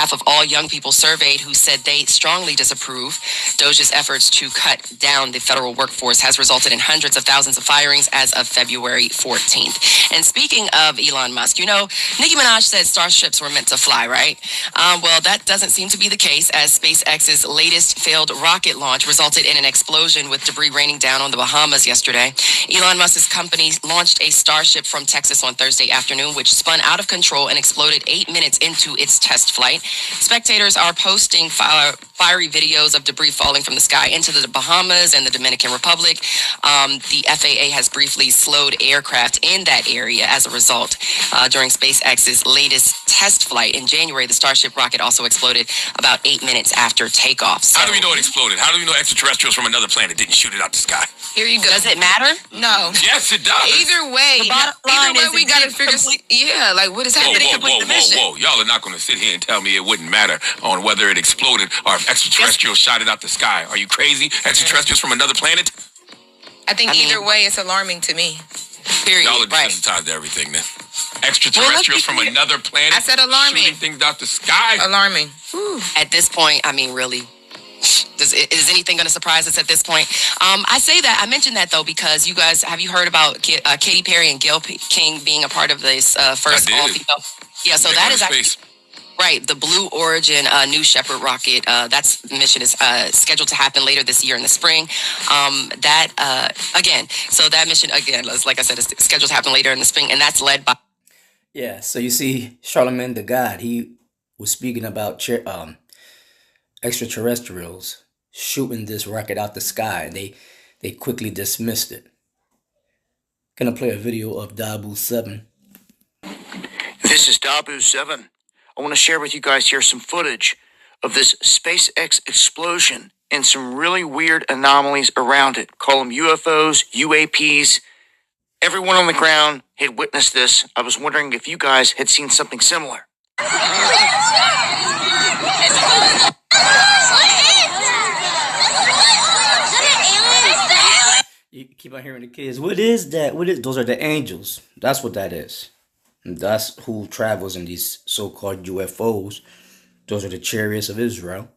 half of all young people surveyed who said they strongly disapprove. DOJ's efforts to cut down the federal workforce has resulted in hundreds of thousands of firings as of February 14th. And speaking of Elon Musk, you know, Nicki Minaj said starships were meant to fly, right? Well, that doesn't seem to be the case, as SpaceX's latest failed rocket launch resulted in an explosion with debris raining down on the Bahamas yesterday. Elon Musk's company launched a Starship from Texas on Thursday afternoon, which spun out of control and exploded 8 minutes into its test flight. Spectators are posting fiery videos of debris falling from the sky into the Bahamas and the Dominican Republic. The FAA has briefly slowed aircraft in that area as a result. During SpaceX's latest test flight in January, the Starship rocket also exploded about 8 minutes after takeoff. So, how do we know it exploded? How do we know extraterrestrials from another planet didn't shoot it out the sky? Here you go. Does it matter? No. Yes, it does. Either way, we got to figure. Yeah, like what is happening? Whoa! Y'all are not going to sit here and tell me it wouldn't matter on whether it exploded or if extraterrestrials shot it out the sky. Are you crazy? Extraterrestrials from another planet? I think either way, it's alarming to me. Period. Y'all are desensitized to everything then. Extraterrestrials from another planet. I said alarming. Shooting things out the sky. Alarming. At this point, I mean, really. Is anything going to surprise us at this point? I mentioned that though because you guys, have you heard about Katy Perry and Gayle King being a part of this first all-female? Yeah, so that is actually right. The Blue Origin New Shepard rocket. That's mission is scheduled to happen later this year in the spring. That mission again, like I said, is scheduled to happen later in the spring, and that's led by. Yeah, so you see, Charlemagne the God, he was speaking about extraterrestrials shooting this rocket out the sky, and they quickly dismissed it. Gonna play a video of T.E.O.W.A.W.K.I. This is T.E.O.W.A.W.K.I. I want to share with you guys here some footage of this SpaceX explosion and some really weird anomalies around it. Call them UFOs, UAPs. Everyone on the ground had witnessed this. I was wondering if you guys had seen something similar. You keep on hearing the kids. What is that? Those are the angels. That's what that is. And that's who travels in these so-called UFOs. Those are the chariots of Israel.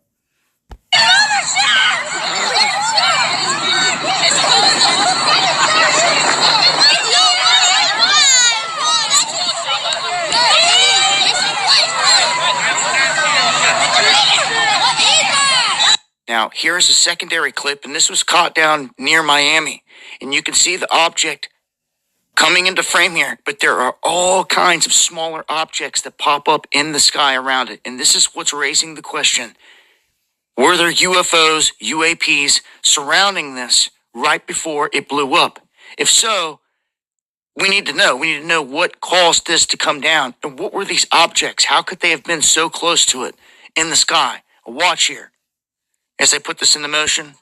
Now, here's a secondary clip, and this was caught down near Miami. And you can see the object coming into frame here, but there are all kinds of smaller objects that pop up in the sky around it. And this is what's raising the question. Were there UFOs, UAPs surrounding this right before it blew up? If so, we need to know. We need to know what caused this to come down. And what were these objects? How could they have been so close to it in the sky? Watch here as I put this into motion.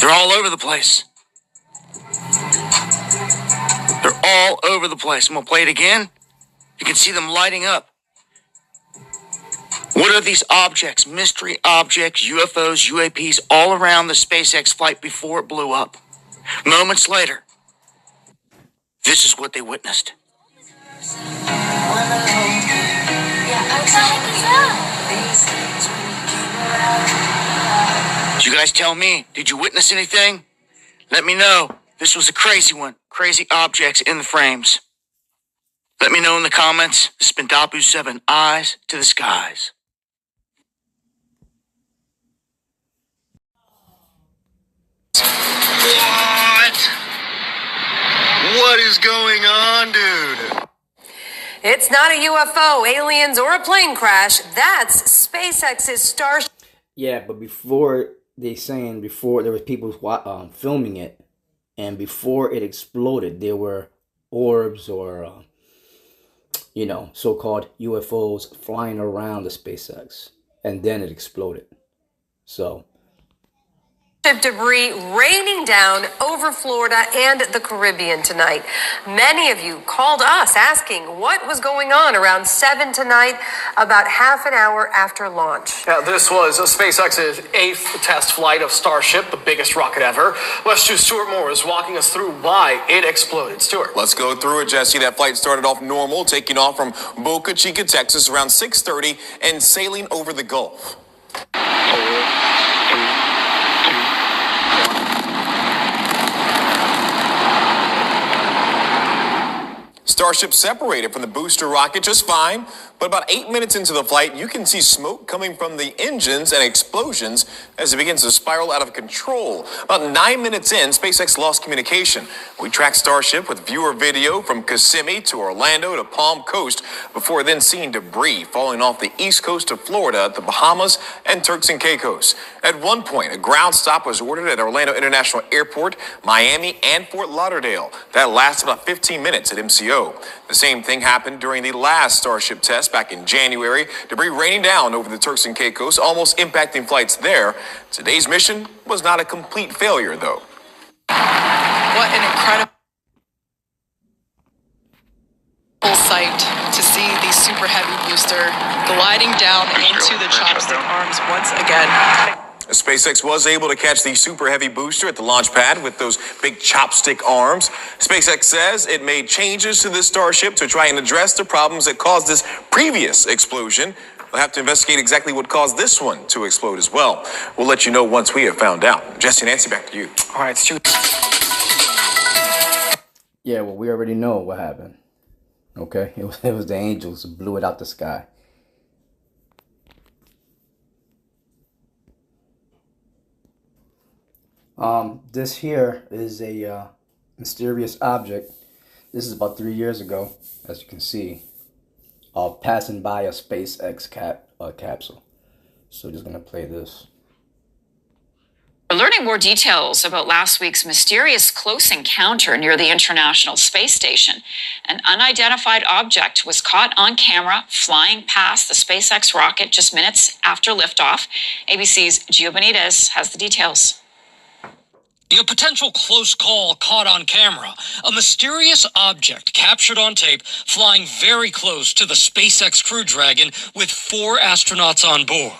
They're all over the place. They're all over the place. I'm going to play it again. You can see them lighting up. What are these objects? Mystery objects, UFOs, UAPs, all around the SpaceX flight before it blew up. Moments later, this is what they witnessed. You guys tell me, did you witness anything? Let me know. This was a crazy one. Crazy objects in the frames. Let me know in the comments. This has been T.E.O.W.A.W.K.I. Eyes to the Skies. What is going on, dude? It's not a UFO, aliens, or a plane crash. That's SpaceX's Starship. Yeah, but before there was people filming it, and before it exploded, there were orbs or so-called UFOs flying around the SpaceX, and then it exploded. So Debris raining down over Florida and the Caribbean tonight. Many of you called us asking what was going on around 7 tonight, about half an hour after launch. Yeah, this was SpaceX's 8th test flight of Starship, the biggest rocket ever. West 2 Stuart Moore is walking us through why it exploded. Stuart. Let's go through it, Jesse. That flight started off normal, taking off from Boca Chica, Texas around 6:30 and sailing over the Gulf. Starship separated from the booster rocket just fine, but about 8 minutes into the flight, you can see smoke coming from the engines and explosions as it begins to spiral out of control. About 9 minutes in, SpaceX lost communication. We tracked Starship with viewer video from Kissimmee to Orlando to Palm Coast before then seeing debris falling off the east coast of Florida, the Bahamas, and Turks and Caicos. At one point, a ground stop was ordered at Orlando International Airport, Miami, and Fort Lauderdale. That lasted about 15 minutes at MCO. The same thing happened during the last Starship test back in January. Debris raining down over the Turks and Caicos, almost impacting flights there. Today's mission was not a complete failure, though. What an incredible sight to see the Super Heavy booster gliding down into the chopstick arms once again. SpaceX was able to catch the Super Heavy booster at the launch pad with those big chopstick arms. SpaceX says it made changes to this Starship to try and address the problems that caused this previous explosion. We'll have to investigate exactly what caused this one to explode as well. We'll let you know once we have found out. Jesse and Nancy, back to you. All right, Stu. Yeah, well, we already know what happened. Okay, it was the angels who blew it out the sky. This here is a mysterious object. This is about 3 years ago, as you can see, passing by a SpaceX capsule. So just gonna play this. We're learning more details about last week's mysterious close encounter near the International Space Station. An unidentified object was caught on camera flying past the SpaceX rocket just minutes after liftoff. ABC's Gio Benitez has the details. A potential close call caught on camera. A mysterious object captured on tape flying very close to the SpaceX Crew Dragon with 4 astronauts on board.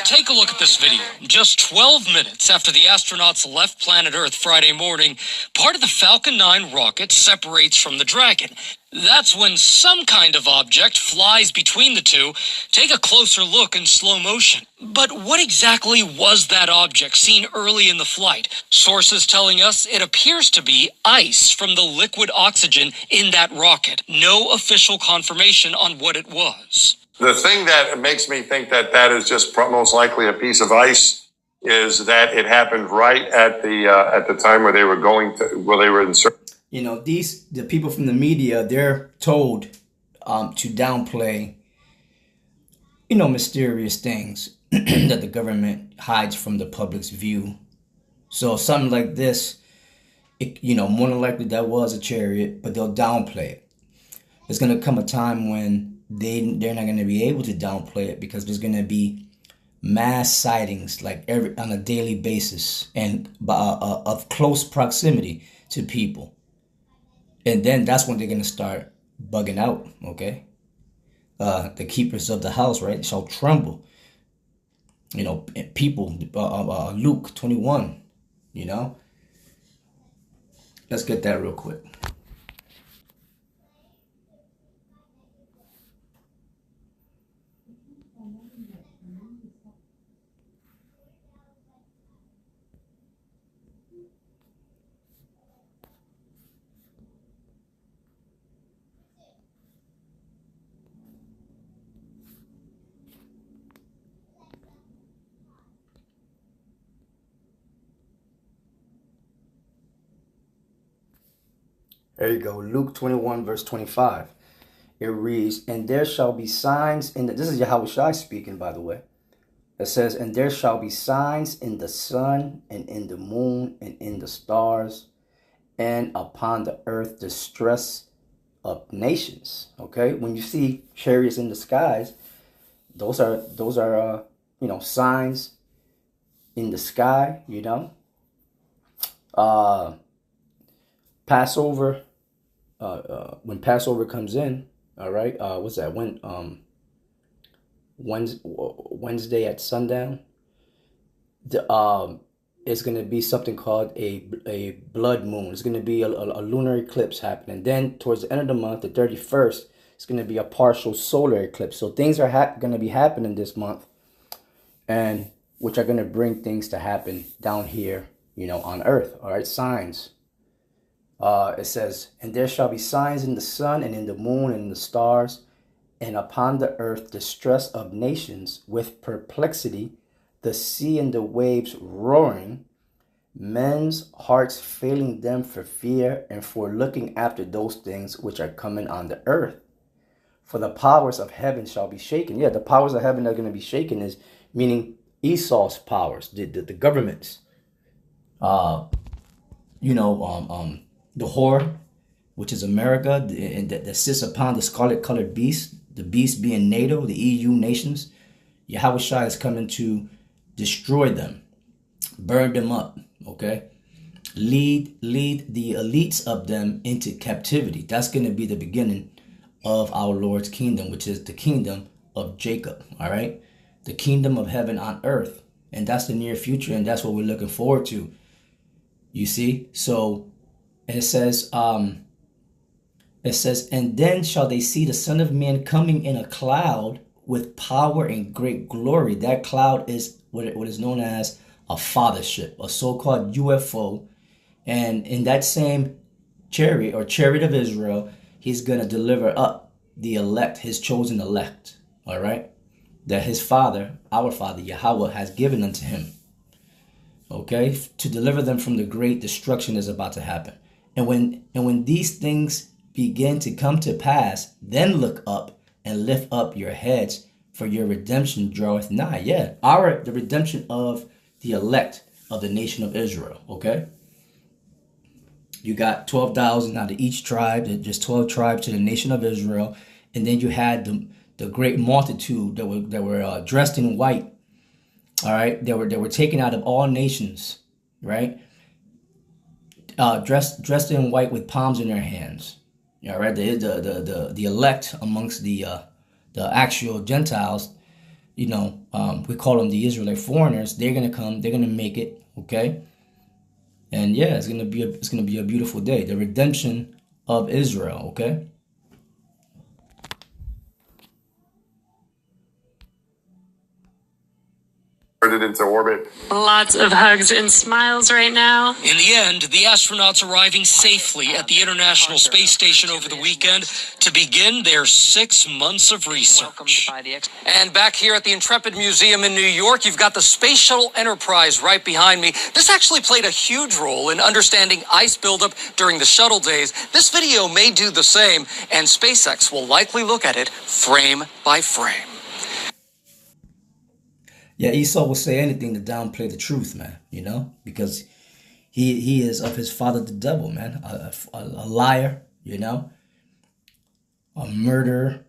Take a look at this video. Just 12 minutes after the astronauts left planet Earth Friday morning, part of the Falcon 9 rocket separates from the Dragon. That's when some kind of object flies between the two. Take a closer look in slow motion. But what exactly was that object seen early in the flight? Sources telling us it appears to be ice from the liquid oxygen in that rocket. No official confirmation on what it was. The thing that makes me think that that is just most likely a piece of ice is that it happened right at the time where they were in service. You know, the people from the media, they're told to downplay, you know, mysterious things that the government hides from the public's view. So something like this, more than likely that was a chariot, but they'll downplay it. There's going to come a time when they're not going to be able to downplay it because there's going to be mass sightings like on a daily basis and of close proximity to people. And then that's when they're going to start bugging out, okay? The keepers of the house, right, shall tremble. You know, people, Luke 21, you know? Let's get that real quick. There you go, Luke 21, verse 25. It reads, and there shall be signs in the... This is Yahweh Shai speaking, by the way. It says, and there shall be signs in the sun, and in the moon, and in the stars, and upon the earth distress of nations. Okay? When you see chariots in the skies, those are signs in the sky, you know. Passover, when Passover comes in, all right, what's that? Wednesday at sundown, it's gonna be something called a blood moon. It's gonna be a lunar eclipse happening. Then towards the end of the month, the 31st, it's gonna be a partial solar eclipse. So things are gonna be happening this month, and which are gonna bring things to happen down here, you know, on Earth. All right, signs. It says, and there shall be signs in the sun and in the moon and in the stars, and upon the earth distress of nations with perplexity, the sea and the waves roaring, men's hearts failing them for fear and for looking after those things which are coming on the earth. For the powers of heaven shall be shaken. Yeah, the powers of heaven that are going to be shaken is meaning Esau's powers, the governments. The whore, which is America, that sits upon the scarlet-colored beast, the beast being NATO, the EU nations. Yahweh Shai is coming to destroy them, burn them up, okay? Lead the elites of them into captivity. That's going to be the beginning of our Lord's kingdom, which is the kingdom of Jacob, all right? The kingdom of heaven on earth. And that's the near future, and that's what we're looking forward to. You see? So, and it says, and then shall they see the Son of Man coming in a cloud with power and great glory. That cloud is what is known as a fathership, a so-called UFO. And in that same chariot or chariot of Israel, he's going to deliver up the elect, his chosen elect, all right, that his father, our father, Yahweh, has given unto him, okay, to deliver them from the great destruction that's about to happen. And when these things begin to come to pass, then look up and lift up your heads, for your redemption draweth nigh. Yeah, the redemption of the elect of the nation of Israel, okay? You got 12,000 out of each tribe, just 12 tribes to the nation of Israel. And then you had the great multitude that were dressed in white, all right? They were taken out of all nations, right? Dressed in white with palms in their hands. All right, the elect amongst the actual Gentiles, we call them the Israelite foreigners. They're gonna come. They're gonna make it. Okay, and yeah, it's gonna be a beautiful day. The redemption of Israel. Okay. Into orbit. Lots of hugs and smiles right now. In the end, the astronauts arriving safely at the International Space Station over the weekend to begin their 6 months of research. And back here at the Intrepid Museum in New York, you've got the Space Shuttle Enterprise right behind me. This actually played a huge role in understanding ice buildup during the shuttle days. This video may do the same, and SpaceX will likely look at it frame by frame. Yeah, Esau will say anything to downplay the truth, man, because he is of his father, the devil, man, a liar, a murderer.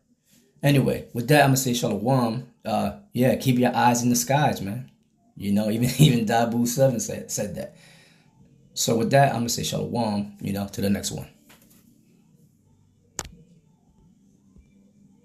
Anyway, with that, I'm going to say shalom. Keep your eyes in the skies, man. Even T.E.O.W.A.W.K.I said that. So with that, I'm going to say shalom, to the next one.